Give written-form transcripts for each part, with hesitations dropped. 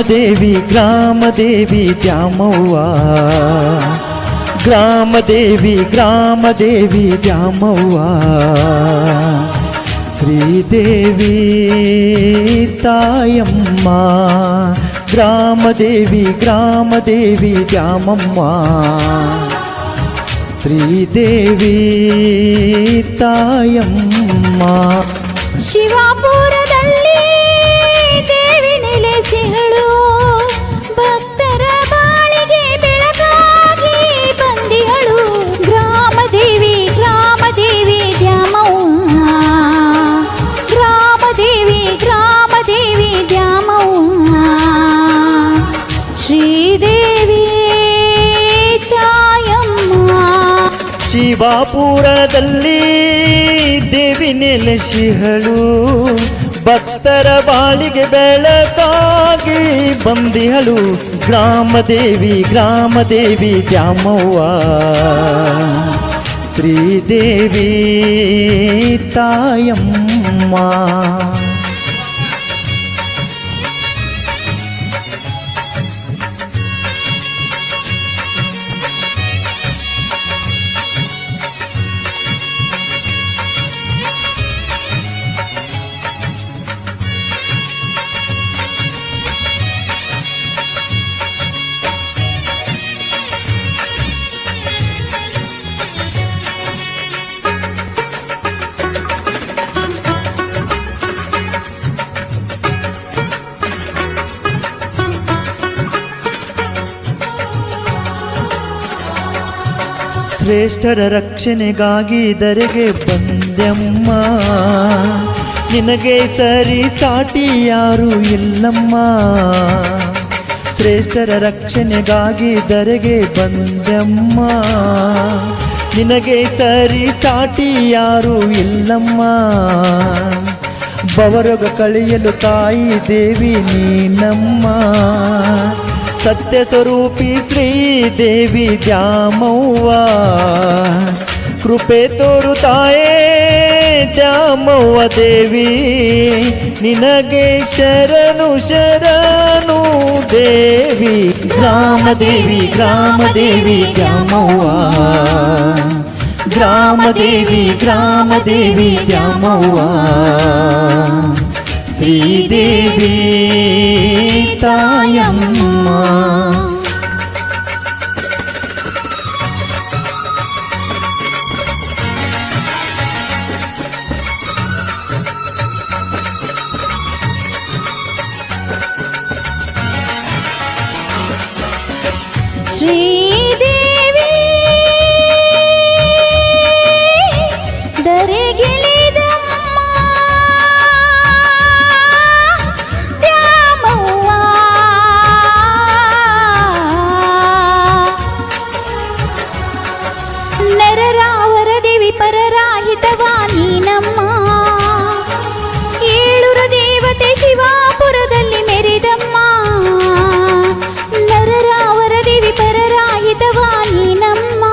ಗ್ರಾಮದೇವಿ ಗ್ರಾಮದೇವಿ ದ್ಯಾಮವ್ವ ಗ್ರಾಮದೇವಿ ಗ್ರಾಮದೇವಿ ದ್ಯಾಮವ್ವ ಶ್ರೀದೇವಿ ತಾಯಮ್ಮ ಗ್ರಾಮದೇವಿ ಗ್ರಾಮದೇವಿ ದ್ಯಾಮವ್ವ ಶ್ರೀದೇವಿ ತಾಯಮ್ಮ ಶಿವಾಪುರದಲ್ಲಿ ದೇವಿ ನೆಲೆಸಿಹಳು ಭಕ್ತರ ಬಾಳಿಗೆ ಬೆಳಕಾಗಿ ಬಂದಿಹಳು ಗ್ರಾಮದೇವಿ ಗ್ರಾಮದೇವಿ ದ್ಯಾಮವ್ವ ಗ್ರಾಮದೇವಿ ಗ್ರಾಮದೇವಿ ದ್ಯಾಮವ್ವ ಶ್ರೀದೇವಿ ತಾಯಮ್ಮ ಶಿವಾಪುರದಲ್ಲಿ ದೇವಿ ನೆಲೆಸಿಹಳು ಭಕ್ತರ ಬಾಳಿಗೆ ಬೆಳಕಾಗಿ ಬಂದಿಹಳು ಗ್ರಾಮದೇವಿ ಗ್ರಾಮದೇವಿ ದ್ಯಾಮವ್ವ ಶ್ರೀದೇವಿ ತಾಯಮ್ಮ ಶ್ರೇಷ್ಠರ ರಕ್ಷಣೆಗಾಗಿ ಧರೆಗೆ ಬಂದೆಮ್ಮ ನಿನಗೆ ಸರಿ ಸಾಟಿ ಯಾರು ಇಲ್ಲಮ್ಮ ಶ್ರೇಷ್ಠರ ರಕ್ಷಣೆಗಾಗಿ ಧರೆಗೆ ಬಂದೆಮ್ಮ ನಿನಗೆ ಸರಿ ಸಾಟಿ ಯಾರು ಇಲ್ಲಮ್ಮ ಬವರೊಗ ಕಳೆಯಲು ತಾಯಿ ದೇವಿ ನೀನಮ್ಮ ಸತ್ಯ ಸ್ವರೂಪಿ ಶ್ರೀದೇವಿ ದ್ಯಾಮವ್ವ ಕೃಪೆ ತೋರು ತಾಯೇ ದ್ಯಾಮವ್ವ ದೇವಿ ನಿನಗೆ ಶರಣು ಶರಣು ದೇವಿ ಗ್ರಾಮದೇವಿ ಗ್ರಾಮದೇವಿ ದ್ಯಾಮವ್ವ ಗ್ರಾಮದೇವಿ ಗ್ರಾಮದೇವಿ ದ್ಯಾಮವ್ವ ಶ್ರೀದೇವಿ ತಾಯಮ್ಮ ಶ್ರೀದೇವಿ ದರೆಗಿಳಿದಮ್ಮ ದ್ಯಾಮವ್ವ ನರರಾವರ ದೇವಿ ಪರರಾಹಿತವ ನೀನಮ್ಮ ಏಳುರ ದೇವತೆ ಶಿವಾಪುರದಲ್ಲಿ ಮೆರೆದಮ್ಮ ನರರಾವರ ದೇವಿ ಪರರಾಹಿತವ ನೀನಮ್ಮ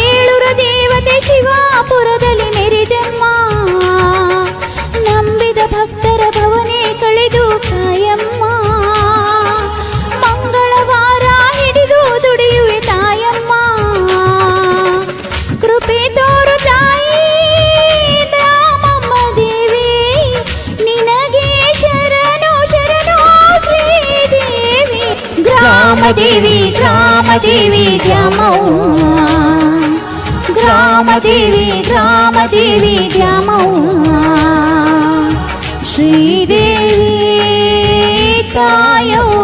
ಏಳುರ ದೇವತೆ ಶಿವಾಪುರದಲ್ಲಿ ಮೆರೆದಮ್ಮ ನಂಬಿದ ಭಕ್ತರ ಭವನೆ ಕಳೆದು ಕಾಯಮ್ಮ ಮಂಗಳವಾರ ಹಿಡಿದು ದುಡಿಯುವೆ ತಾಯಮ್ಮ ಕೃಪೆ ತೋರು ತಾಯಿ ದ್ಯಾಮವ್ವ ದೇವಿ ನಿನಗೆ ಶರಣು ಶರಣು ಶ್ರೀದೇವಿ ಗ್ರಾಮದೇವಿ ಗ್ರಾಮದೇವಿ ದ್ಯಾಮವ್ವ ಗ್ರಾಮದೇವಿ ಗ್ರಾಮದೇವಿ ದ್ಯಾಮವ್ವ ಶ್ರೀದೇವಿ ತಾಯವ್ವ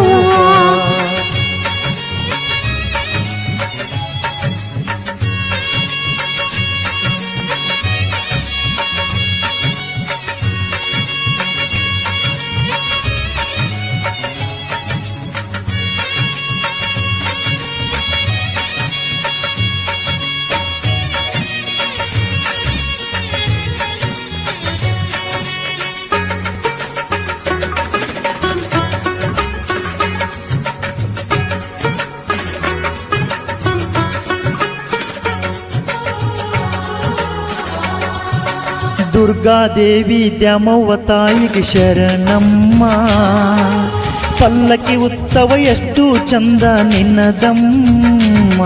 ದುರ್ಗಾದೇವಿ ದ್ಯಾಮವ್ವ ತಾಯಿಗೆ ಶರಣಮ್ಮ ಪಲ್ಲಕ್ಕಿ ಉತ್ಸವ ಎಷ್ಟು ಚಂದ ನಿನ್ನದಮ್ಮ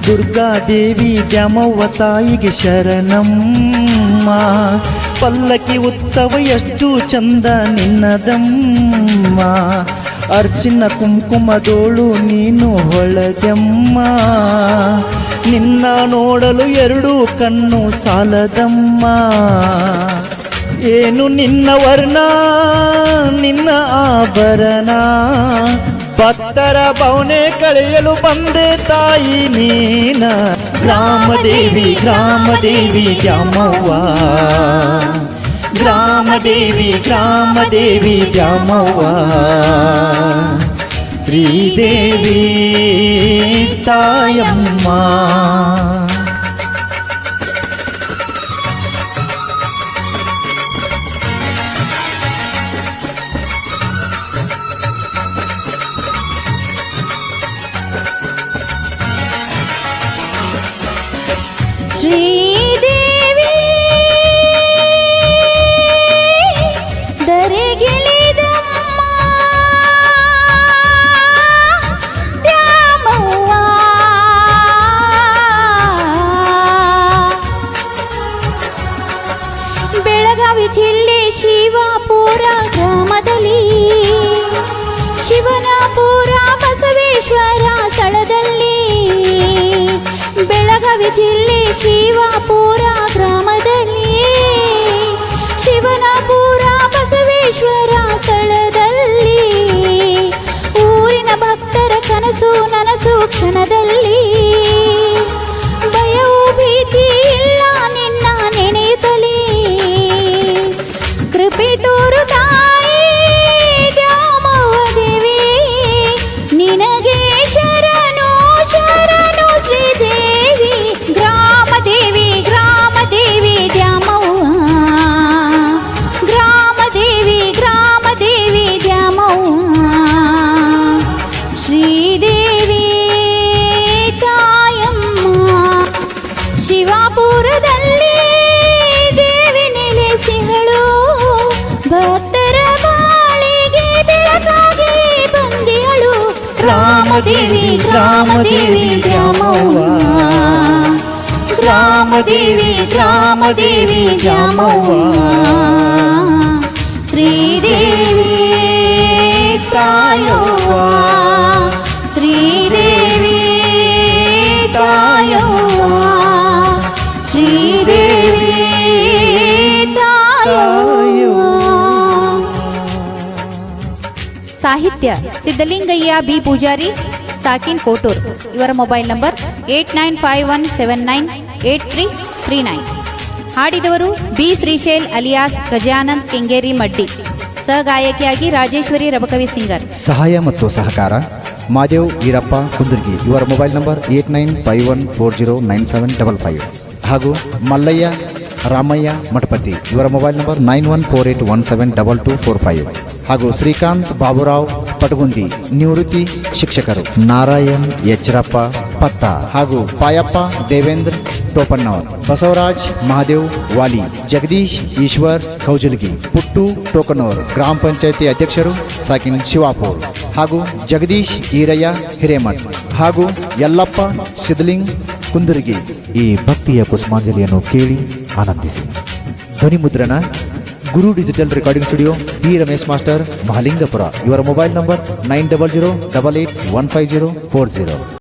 ದುರ್ಗಾದೇವಿ ದ್ಯಾಮವ್ವ ತಾಯಿಗೆ ಶರಣಮ್ಮ ಪಲ್ಲಕ್ಕಿ ಉತ್ಸವ ಎಷ್ಟು ಚಂದ ನಿನ್ನದಮ್ಮ ಅರ್ಶಿನ ಕುಂಕುಮದೋಳು ನೀನು ಹೊಳೆದಮ್ಮ ನಿನ್ನ ನೋಡಲು ಎರಡು ಕಣ್ಣು ಸಾಲದಮ್ಮ ಏನು ನಿನ್ನ ವರ್ಣ ನಿನ್ನ ಆಭರಣ ಭಕ್ತರ ಭಾವನೆ ಕಳೆಯಲು ಬಂದೆ ತಾಯಿ ನೀನ ಗ್ರಾಮದೇವಿ ಗ್ರಾಮದೇವಿ ದ್ಯಾಮವ್ವ ಗ್ರಾಮದೇವಿ ಗ್ರಾಮದೇವಿ ದ್ಯಾಮವ್ವ ಶ್ರೀದೇವಿ ತಾಯಮ್ಮ ಶ್ರೀದೇವಿ ದರೆಗಿಳಿದಮ್ಮ ದ್ಯಾಮವ್ವ ಬೆಳಗಾವಿ ಜಿಲ್ಲೆ ಶಿವಾಪುರ ಗ್ರಾಮದಲ್ಲಿ ಶಿವನಪುರ ಬಸವೇಶ್ವರ ಸ್ಥಳದಲ್ಲಿ ಬೆಳಗಾವಿ ಜಿಲ್ಲೆ ಶಿವಾಪುರ ಗ್ರಾಮದಲ್ಲಿ ಶಿವನಪುರ ಬಸವೇಶ್ವರ ಸ್ಥಳದಲ್ಲಿ ಊರಿನ ಭಕ್ತರ ಕನಸು ನನಸು ಕ್ಷಣದಲ್ಲಿ ಭಯವೂ ಭೀತಿ ಇಲ್ಲ ನಿನ್ನ ನೆನೆಯುತ್ತಲೇ ಕೃಪೆ ತೋರು ತಾಯಿ ದ್ಯಾಮವ್ವ ದೇವಿ ನಿನಗೆ ಶರಣು ಶರಣು ಶ್ರೀದೇವಿ ಗ್ರಾಮದೇವಿ ಗ್ರಾಮದೇವಿ ದ್ಯಾಮವ್ವ ಗ್ರಾಮದೇವಿ ಗ್ರಾಮದೇವಿ ದ್ಯಾಮವ್ವ ಶ್ರೀದೇವಿ ತಾಯಮ್ಮ ಶಿವಾಪುರದಲ್ಲಿ ದೇವಿ ನೆಲೆಸಿಹಳು ಭಕ್ತರ ಬಾಳಿಗೆ ಬೆಳಕಾಗಿ ಬಂದಿಹಳು ಗ್ರಾಮದೇವಿ ಗ್ರಾಮದೇವಿ ದ್ಯಾಮವ್ವ ಗ್ರಾಮದೇವಿ ಗ್ರಾಮದೇವಿ ದ್ಯಾಮವ್ವ ಶ್ರೀದೇವಿ ತಾಯವ್ವ ಶ್ರೀದೇವಿ ತಾಯವ್ವ ಶ್ರೀದೇವಿ ತಾಯವ್ವ. ಸಾಹಿತ್ಯ ಸಿದ್ಧಲಿಂಗಯ್ಯ ಬಿ ಪೂಜಾರಿ ಸಾಕಿನ್ ಕೋಟೂರ್. ಇವರ ಮೊಬೈಲ್ ನಂಬರ್ 8951798339. ಹಾಡಿದವರು ಬಿ ಶ್ರೀಶೈಲ್ ಅಲಿಯಾಸ್ ಗಜಾನಂದ್ ಕೆಂಗೇರಿ ಮಡ್ಡಿ. ಸಹಗಾಯಕಿಯಾಗಿ ರಾಜೇಶ್ವರಿ ರಬಕವಿ ಸಿಂಗರ್. ಸಹಾಯ ಮತ್ತು ಸಹಕಾರ ಮಾದೇವ್ ಈರಪ್ಪ ಕುಂದರ್ಗಿ. ಇವರ ಮೊಬೈಲ್ ನಂಬರ್ 8951409755 ಹಾಗೂ ಮಲ್ಲಯ್ಯ ರಾಮಯ್ಯ ಮಠಪತಿ. ಇವರ ಮೊಬೈಲ್ ನಂಬರ್ 9148172245 ಹಾಗೂ ಶ್ರೀಕಾಂತ್ ಬಾಬುರಾವ್ ಪಟಗುಂದಿ ನಿವೃತ್ತಿ ಶಿಕ್ಷಕರು. ನಾರಾಯಣ್ ಯಜ್ರಪ್ಪ ಪತ್ತ ಹಾಗೂ ಪಾಯಪ್ಪ ದೇವೇಂದ್ರ ಟೋಪಣ್ಣವರ್. ಬಸವರಾಜ್ ಮಹಾದೇವ್ ವಾಲಿ. ಜಗದೀಶ್ ಈಶ್ವರ್ ಕೌಜಲ್ಗಿ. ಪುಟ್ಟು ಟೋಕಣ್ಣವರ್ ಗ್ರಾಮ ಪಂಚಾಯತಿ ಅಧ್ಯಕ್ಷರು ಸಾಕಿನ್ ಶಿವಾಪುರ್ ಹಾಗೂ ಜಗದೀಶ್ ಈರಯ್ಯ ಹಿರೇಮಠ್ ಹಾಗೂ ಯಲ್ಲಪ್ಪ ಸಿದ್ಲಿಂಗ್ ಕುಂದರ್ಗಿ. ಈ ಭಕ್ತಿಯ ಕುಸುಮಾಂಜಲಿಯನ್ನು ಕೇಳಿ ಆನಂದಿಸಿ. ಧ್ವನಿ ಮುದ್ರಣ Guru digital recording studio, P Ramesh master, Mahalingapur. ಇವರ ಮೊಬೈಲ್ ನಂಬರ್ 9008815040.